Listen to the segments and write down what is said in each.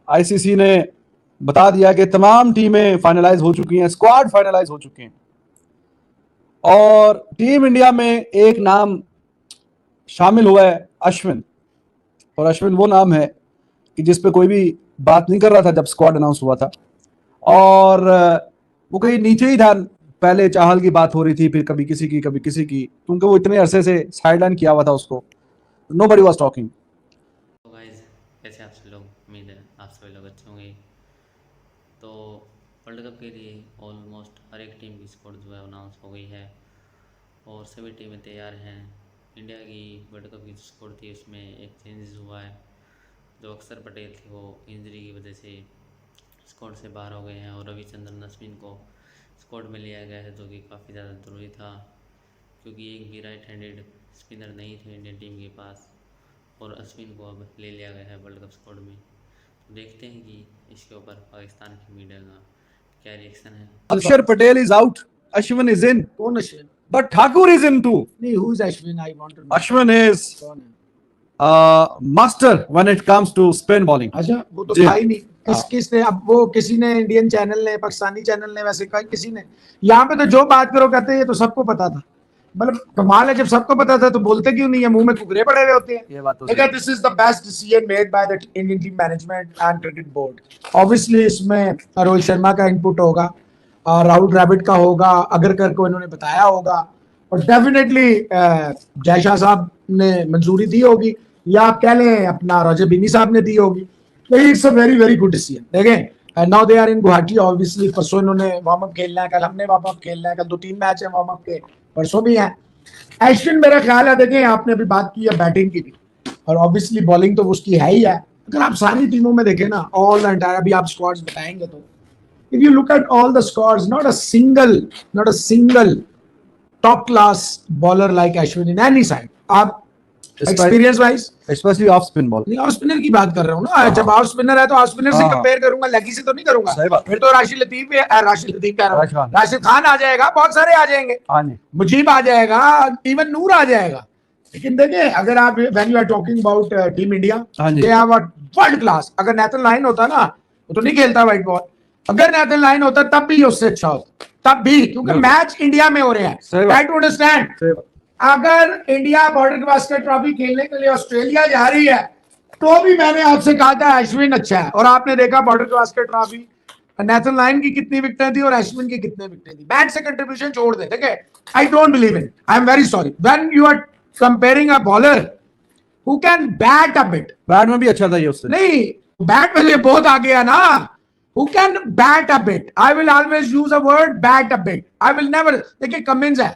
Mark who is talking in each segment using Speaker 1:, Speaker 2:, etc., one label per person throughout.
Speaker 1: ICC ने बता दिया कि तमाम टीमें फाइनलाइज हो चुकी हैं, स्क्वाड फाइनलाइज हो चुके हैं, और टीम इंडिया में एक नाम शामिल हुआ है, अश्विन। और अश्विन वो नाम है कि जिस पे कोई भी बात नहीं कर रहा था जब स्क्वाड अनाउंस हुआ था, और वो कहीं नीचे ही था। पहले चाहल की बात हो रही थी, फिर कभी किसी की कभी किसी की, क्योंकि वो इतने अरसे से साइडलाइन किया हुआ था उसको। Nobody was talking.
Speaker 2: तो गाइस, कैसे आप सभी लोग? उम्मीद है आप सभी लोग अच्छे होंगे। तो वर्ल्ड कप के लिए ऑलमोस्ट हर एक टीम की स्क्वाड जो है अनाउंस हो गई है और सभी टीमें तैयार हैं। इंडिया की वर्ल्ड कप की स्क्वाड थी उसमें एक चेंजेस हुआ है। जो अक्षर पटेल थे वो इंजरी की वजह से स्क्वाड से बाहर हो गए हैं और रविचंद्रन अश्विन को स्क्वाड में लिया गया है, जो कि काफ़ी ज़्यादा ज़रूरी था क्योंकि एक भी राइट हैंडेड स्पिनर नहीं थे इंडियन टीम के पास, और अश्विन को अब ले लिया गया है वर्ल्ड कप स्क्वाड में। तो देखते हैं कि इसके ऊपर पाकिस्तान की मीडिया का क्या रिएक्शन है।
Speaker 1: Akshar Patel is out, Ashwin is in,
Speaker 3: कौन Ashwin?
Speaker 1: But Thakur is in too.
Speaker 3: नहीं, who is Ashwin? I want to know.
Speaker 1: Ashwin is
Speaker 3: कौन है?
Speaker 1: Master when it comes to spin bowling.
Speaker 3: अच्छा, वो तो
Speaker 1: जी।
Speaker 3: था ही नहीं। किसने? अब वो किसी ने, इंडियन चैनल ने, पाकिस्तानी चैनल ने, वैसे किसी ने? यहाँ पे तो जो बात करो कहते हैं ये तो सबको पता था। मतलब कमाल है, जब सबको पता था तो बोलते क्यों नहीं है? मुंह में कुकरे पड़े हुए होते हैं।
Speaker 1: ये बात तो
Speaker 3: देखिए, this is the best decision made by the Indian team management and cricket board. Obviously इसमें रोहित शर्मा का इनपुट होगा, राहुल द्रविड़ का होगा, अगरकर को इन्होंने बताया होगा, और डेफिनेटली जय शाह साहब ने मंजूरी दी होगी, या आप कह लें अपना रॉजर बिन्नी साहब ने दी होगी। तो it's a very very good decision. देखें, now they are in Guwahati. Obviously परसों इन्होंने वार्म अप खेलना है, कल हमने वार्म अप खेलना है, कल 2-3 मैच है वार्म अप के, परसों भी है। अश्विन, मेरा ख्याल है, देखें आपने अभी बात की है बैटिंग की भी, और ऑब्वियसली बॉलिंग तो उसकी है ही है। अगर आप सारी टीमों में देखें ना, ऑल द एंटायर, अभी आप स्क्वाड्स बताएंगे तो if you look at all the squads, not a single top class bowler like Ashwin in any side. आप experience wise,
Speaker 1: specially off spin ball.
Speaker 3: नहीं, ऑफ स्पिनर की बात कर रहा हूँ ना। जब ऑफ स्पिनर है तो ऑफ स्पिनर से कंपेयर करूंगा, लेगी से तो नहीं करूंगा।
Speaker 1: सही बात।
Speaker 3: फिर तो राशिद लतीफ कह रहा हूँ, राशिद खान आ जाएगा, बहुत सारे आ जाएंगे, मुजीब आ जाएगा, इवन नूर आ जाएगा। लेकिन देखिए, अगर आप when you are talking about team India, they have a world class. अगर नेथन लाइन होता ना, वो तो नहीं खेलता व्हाइट बॉल। अगर नेथन लाइन होता तब भी उससे अच्छा होता, तब भी, क्योंकि मैच इंडिया में हो रहे हैं। Try to understand. अगर इंडिया बॉर्डर गावस्कर ट्रॉफी खेलने के लिए ऑस्ट्रेलिया जा रही है तो भी मैंने आपसे कहा था अश्विन अच्छा है, और आपने देखा border Gavaskar trophy Nathan line की कितनी विकेटें थी और अश्विन की कितने विकेटें थी। बैट से कंट्रीब्यूशन छोड़ दे। देखिए, I don't believe in, I am very sorry, when you are comparing a bowler who can bat a bit.
Speaker 1: Bat में भी अच्छा था ये उससे।
Speaker 3: नहीं, बैट में बहुत आगे है ना। Who can bat a bit? I will always use a word bat a bit. I will never. देखिए, कमिंस है,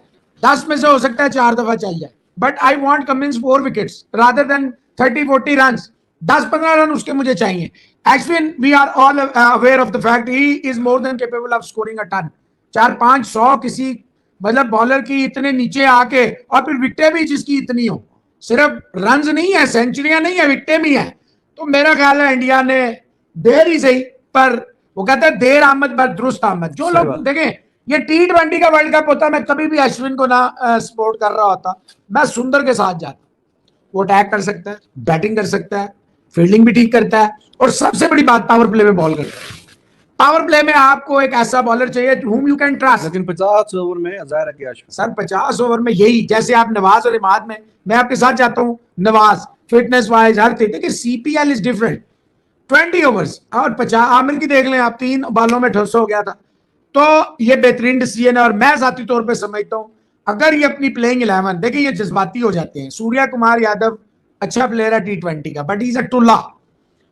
Speaker 3: 10 में से हो सकता है 4 दफा चल जाए, but I want Cummins 4 wickets rather than 30-40 run. 10-15 run उसके मुझे चाहिए। Ashwin, we are all aware of the fact he is more than capable of scoring a ton. 4-5-100 किसी मतलब बॉलर की इतने नीचे आके, और फिर विकेटें भी जिसकी इतनी हो, सिर्फ रन्स नहीं है, सेंचुरियां नहीं है, विकेटें भी हैं। तो मेरा ख्याल है इंडिया ने देर ही सही, पर वो कहता है देर आमद पर दुरुस्त आमद। जो लोग देखें, ये T20 का वर्ल्ड कप होता, मैं कभी भी अश्विन को ना सपोर्ट कर रहा होता, मैं सुंदर के साथ जाता। वो अटैक कर सकता है, बैटिंग कर सकता है, फील्डिंग भी ठीक करता है, और सबसे बड़ी बात पावर प्ले में बॉल करता है। पावर प्ले में आपको एक ऐसा बॉलर चाहिए whom you can trust।
Speaker 1: लेकिन 50 ओवर में ज़ाहिर है कि अश्विन
Speaker 3: सर 50 ओवर में यही, जैसे आप नवाज और इमाद में, मैं आपके साथ जाता हूँ, नवाज फिटनेस वाइज हर चीज, देखिए CPL इज डिफरेंट। 20 ओवर्स और 50, आमिर की देख लें आप, 3 बॉलों में ठुस हो गया था। तो ये बेहतरीन डिसीजन है, और मैं जाती तौर पर समझता हूँ अगर ये अपनी प्लेइंग 11, देखिए ये जज्बाती हो जाते हैं। सूर्या कुमार यादव अच्छा प्लेयर है T20 का, बट इज अ टुल्ला।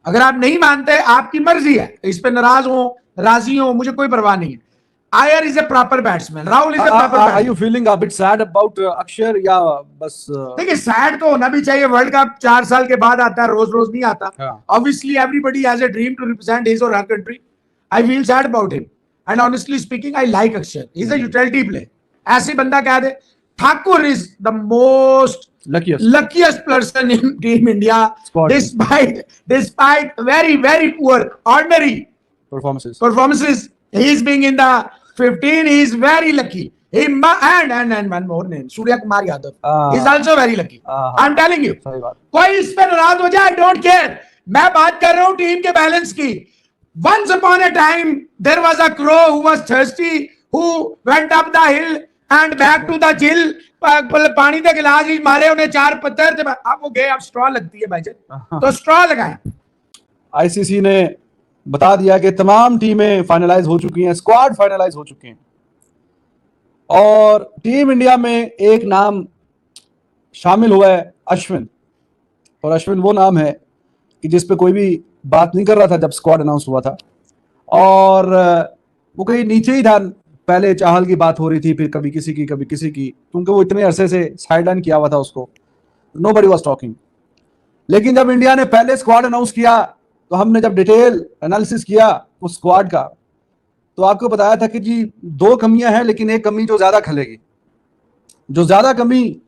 Speaker 3: अगर आप नहीं मानते, आपकी मर्जी है, इस पे नाराज हो राजी हो, मुझे कोई परवाह नहीं है। Iyer is a proper batsman, Rahul is a proper batsman.
Speaker 1: Are you feeling a bit sad about Akshar, या बस
Speaker 3: देखिए सैड तो होना भी चाहिए, वर्ल्ड कप 4 साल के बाद आता है, रोज रोज नहीं आता। Obviously everybody has a dream to represent his or her country. I feel sad about him, and honestly speaking I like Akshar, he is a utility play. ऐसे बंदा कह दे Thakur is the most luckiest person in Team India, despite very poor ordinary performances. He is being in the 15. He is very lucky. And one more name, Surya Kumar Yadav. He is also very lucky. I'm telling you. कोई इस पे नाराज हो जाए, I don't care. मैं बात कर रहा हूं टीम के बैलेंस की। Once upon a time, there was a crow who was thirsty, who went up the hill and back to the chill. पानी का गिलास ही मारे, उन्हें 4 पत्थर थे। अब वो गए, अब स्ट्रॉ लगती है भाईजान, तो स्ट्रॉ लगाएं।
Speaker 1: आईसीसी ने बता दिया कि तमाम टीमें फाइनलाइज हो चुकी हैं, स्क्वाड फाइनलाइज हो चुके हैं, और टीम इंडिया में एक नाम शामिल हुआ है, अश्विन। और अश्विन वो नाम है कि जिस पे कोई भी बात नहीं कर रहा था जब स्क्वाड अनाउंस हुआ था, और वो कहीं नीचे ही था। पहले चाहल की बात हो रही थी, फिर कभी किसी की कभी किसी की, क्योंकि वो इतने अरसे से साइडलाइन किया हुआ था, उसको नोबडी वाज टॉकिंग। लेकिन जब इंडिया ने पहले स्क्वाड अनाउंस किया, तो हमने जब डिटेल एनालिसिस किया उस स्क्वाड का, तो आपको बताया था कि जी 2 कमियां हैं, लेकिन एक कमी जो ज्यादा खलेगी, जो ज्यादा कमी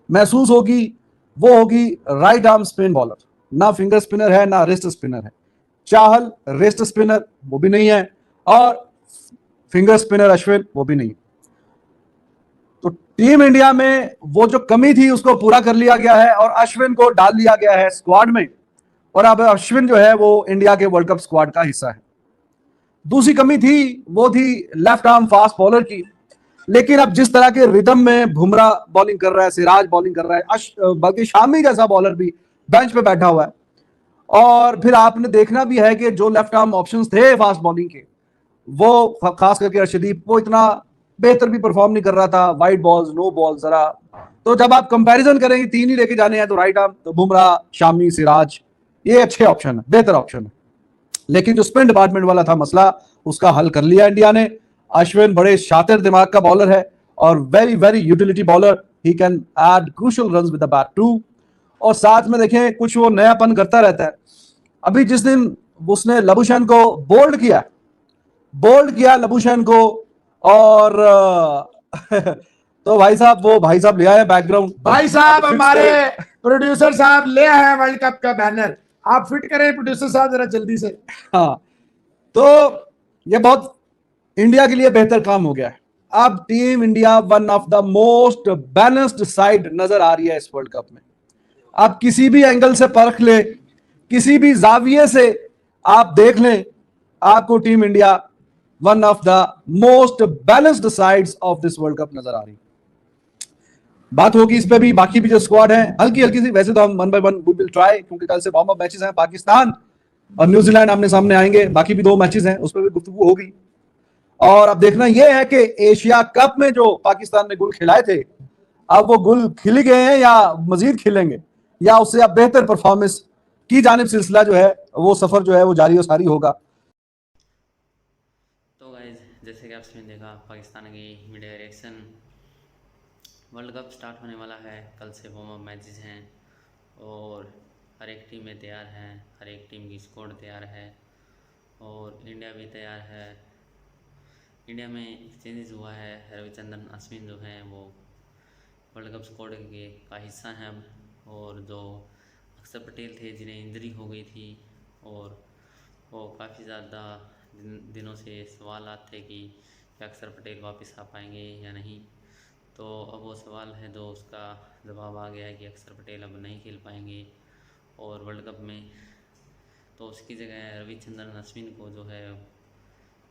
Speaker 1: महसूस होगी, वो होगी राइट आर्म स्पिन बॉलर। ना फिंगर स्पिनर है, ना रिस्ट स्पिनर है। चाहल रिस्ट स्पिनर, वो भी नहीं है, और फिंगर स्पिनर अश्विन, वो भी नहीं। तो टीम इंडिया में वो जो कमी थी उसको पूरा कर लिया गया है, और अश्विन को डाल लिया गया है स्क्वाड में, और अब अश्विन जो है वो इंडिया के वर्ल्ड कप स्क्वाड का हिस्सा है। दूसरी कमी थी, वो थी लेफ्ट आर्म फास्ट बॉलर की। लेकिन अब जिस तरह के रिदम में बुमराह बॉलिंग कर रहा है, सिराज बॉलिंग कर रहा है, बल्कि शामी जैसा बॉलर भी बेंच पे बैठा हुआ है, और फिर आपने देखना भी है कि जो लेफ्ट आर्म ऑप्शंस थे फास्ट बॉलिंग के, वो खास करके अर्शदीप, वो इतना बेहतर भी परफॉर्म नहीं कर रहा था। वाइड बॉल्स, नो बॉल जरा। तो जब आप कंपैरिजन करेंगे, 3 ही लेके जाने हैं, तो राइट आर्म तो बुमराह, शामी, सिराज, ये अच्छे ऑप्शन है, बेहतर ऑप्शन है। लेकिन जो स्पिन डिपार्टमेंट वाला था मसला, उसका हल कर लिया इंडिया ने। अश्विन बड़े शातिर दिमाग का बॉलर है, और very very utility bowler. He can add crucial runs with the bat too. और साथ में देखें, कुछ वो नयापन करता रहता है। अभी जिस दिन उसने लबुशैन को बोल्ड किया लबुशैन को, और तो भाई साहब ले आए बैकग्राउंड।
Speaker 3: भाई साहब हमारे प्रोड्यूसर साहब ले आए हैं वर्ल्ड कप का बैनर। आप फिट करें प्रोड्यूसर साहब जरा जल्दी से।
Speaker 1: हाँ, तो ये बहुत इंडिया के लिए बेहतर काम हो गया है। अब team India one of the most balanced side नजर आ रही है इस वर्ल्ड कप में। आप किसी भी एंगल से परख ले, किसी भी जाविये से आप देख लें, आपको team India one of the most balanced sides of this world cup नजर आ रही है। बात होगी इस पे भी, बाकी भी जो स्क्वाड है हल्की हल्की सी। वैसे तो हम 1 by 1 वी विल ट्राई, क्योंकि कल से वार्म अप मैचेस हैं। पाकिस्तान और न्यूजीलैंड आमने सामने आएंगे, बाकी भी 2 मैचेस हैं, उस पर भी गुफ्तगू होगी। और अब देखना यह है कि एशिया कप में जो पाकिस्तान ने गुल खिलाए थे, अब वो गुल खिल गए हैं या मजीद खिलेंगे, या उससे अब बेहतर परफॉर्मेंस की जानिब सिलसिला जो है, वो सफर जो है वो जारी और सारी होगा।
Speaker 2: तो गाइज, जैसे कि आपने देखा पाकिस्तान की media reaction, world cup start होने वाला है, कल से वार्म अप मैचेस हैं, और हर एक टीम में तैयार हैं, हर एक टीम की स्क्वाड तैयार है, और इंडिया भी तैयार है। इंडिया में चेंजेस हुआ है, रविचंद्रन अश्विन जो हैं वो वर्ल्ड कप स्क्वाड का हिस्सा हैं अब, और जो अक्षर पटेल थे जिन्हें इंजरी हो गई थी, और वो काफ़ी ज़्यादा दिनों से सवाल थे कि क्या अक्षर पटेल वापस आ पाएंगे या नहीं। तो अब वो सवाल है जो उसका जवाब आ गया है कि अक्षर पटेल अब नहीं खेल पाएंगे और वर्ल्ड कप में, तो उसकी जगह रविचंद्रन अश्विन को जो है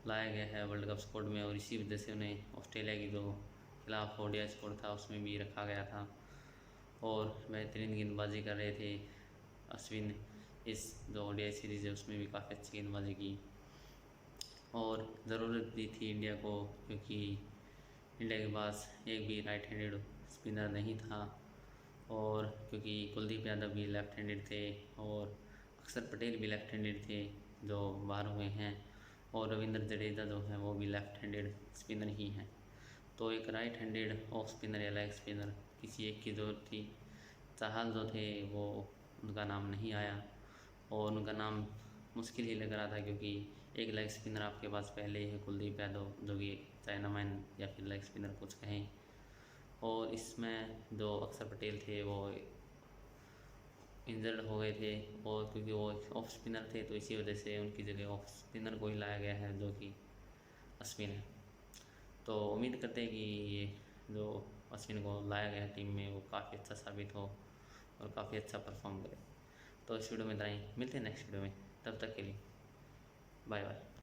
Speaker 2: लाया गया है वर्ल्ड कप स्क्वाड में। और इसी वजह से उन्हें ऑस्ट्रेलिया की जो खिलाफ ओडीआई स्क्वाड था उसमें भी रखा गया था, और बेहतरीन गेंदबाजी कर रहे थे अश्विन। इस जो ओडीआई सीरीज़ है उसमें भी काफ़ी अच्छी गेंदबाजी की, और ज़रूरत भी थी इंडिया को, क्योंकि इंडिया के पास एक भी राइट हैंडेड स्पिनर नहीं था, और क्योंकि कुलदीप यादव भी लेफ्ट हैंडेड थे और अक्षर पटेल भी लेफ्ट हैंडेड थे जो बाहर हुए हैं, और रविंद्र जडेजा जो है वो भी लेफ्ट हैंडेड स्पिनर ही हैं। तो एक राइट हैंडेड ऑफ स्पिनर या लेग स्पिनर किसी एक की ज़रूरत थी। चाहल जो थे वो उनका नाम नहीं आया, और उनका नाम मुश्किल ही लग रहा था, क्योंकि एक लेग स्पिनर आपके पास पहले ही है कुलदीप यादव, जो कि चाइनामैन या फिर लेग स्पिनर कुछ कहें। और इसमें जो अक्षर पटेल थे वो इंजर्ड हो गए थे, और क्योंकि वो ऑफ स्पिनर थे तो इसी वजह से उनकी जगह ऑफ स्पिनर को ही लाया गया है जो कि अश्विन है। तो उम्मीद करते हैं कि ये जो अश्विन को लाया गया है टीम में वो काफ़ी अच्छा साबित हो और काफ़ी अच्छा परफॉर्म करे। तो इस वीडियो में इतना ही, मिलते हैं नेक्स्ट वीडियो में, तब तक के लिए बाय बाय।